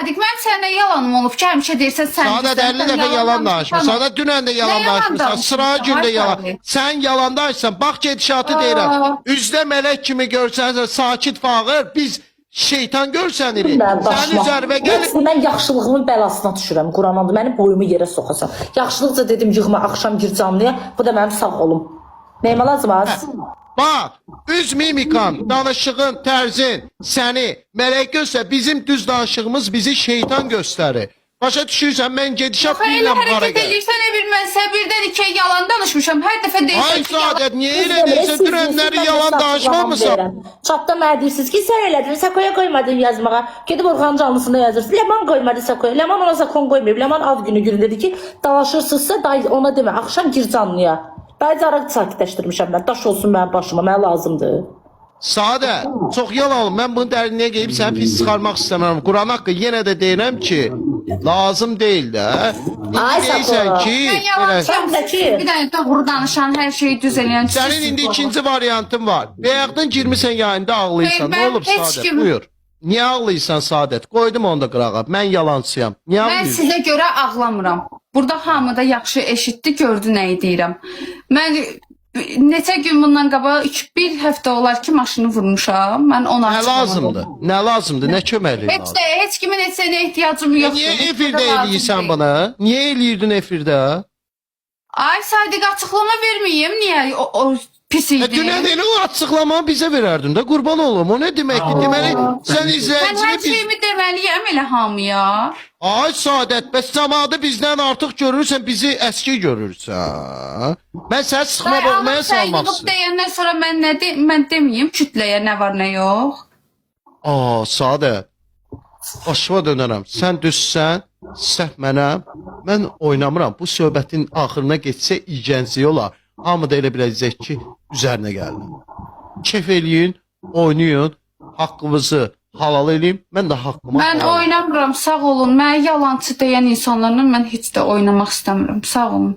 Sadiq, mənim sənə yalanım olub ki, həmişə deyirsən sən. Sadə 50 dəfə yalan danışmışsan. Sadə dünən də yalan danışmışsan. Sıra gündə yalan. Sən yalan danışsan. Bax gedişatı deyirəm. Üzdə mələk kimi görsənsə sakit fağır. Biz şeytan görsənirik. Sənin üzərinə gəlir. Mən yaxşılığımın bəlasına düşürəm. Quran adı mənim boyumu yerə soxasan. Yaxşılıqca dedim yığma axşam gir canlıya. Bu da mənim sağ olum. Nəyimə lazım az? Bax, üz mimikan, danışığın, tərzin səni mələk göstər. Bizim düz danışığımız bizi şeytan göstərir. Başa düşürsən, mən gedişat deyiləm hara hara gəl. gəl. Sən bilmən, sən birdən iki yalan danışmışam. Hər dəfə deyirsən Ay ki, yalan. Sadət, niyə elə deyirsən? Dünənləri yalan danışmamısan? Çatda mənə deyirsiniz ki, sən elədin, Sakoya qoymadın yazmağa. Gedib Orxanın canlısında yazırsın. Leman qoymadı Sakoya. Leman ona Sakon qoymayıb. Leman ad günü dedi ki, dalaşırsınızsa day ona demə, axşam gir canlıya. Day caraq sakitləşdirmişəm mən. Daş olsun mənim başıma, mənə lazımdır. Sadə, çox yalan. Mən bunu dərinliyə qeyib səni pis çıxarmaq istəmirəm. Quran haqqı yenə də deyirəm ki, lazım deyil də. Ay Deyirsən ki, Mən yalancıyam. Bir dənə doğru danışan, hər şeyi düz eləyən. sənin indi ikinci variantın var. Bayaqdan girmisən yayında ağlayırsan. Mən Nə olub heç Sadət? kim- Buyur. Niyə ağlayırsan Sadət? Qoydum onu da qırağa. Mən yalancıyam. Niyə Mən ağlayırsan? sizə görə ağlamıram. Burada hamı da yaxşı eşitdi, gördü nəyi deyirəm. Mən neçə gün bundan qabaq bir həftə olar ki, maşını vurmuşam. Mən ona Nə lazımdır? Nə lazımdır? Nə köməklik Heç lazımdır? də heç kimin heç sənə ehtiyacım yoxdur. Niyə Heç efirdə də lazım eləyirsən deyil. bunu? Niyə eləyirdin efirdə? Ay Sadiq, açıqlama verməyim. Niyə o pis idi? Dünən elə o açıqlamanı bizə verərdin də, qurban olum. O nə deməkdir? Deməli, sən Mən izləyicini hər biz... şeyimi deməliyəm elə hamıya. Ay Sadət, bəs cəmaatı bizdən artıq görürsən, bizi əski görürsən. Mən səni sıxma boğmaya salmaq Yığıb istəyirəm. deyəndən sonra mən deməyim kütləyə nə var nə yox. Sadət, başıma dönərəm. Sən düzsən, səhv mənəm. Mən oynamıram. Bu söhbətin axırına getsə iğənci olar. Hamı da elə biləcək ki, üzərinə gəldim. Kef eləyin, oynayın, haqqınızı halal eləyim. Mən də haqqımı Mən halal eləyim. oynamıram, sağ olun. Mən yalancı deyən insanlarla mən heç də oynamaq istəmirəm. Sağ olun.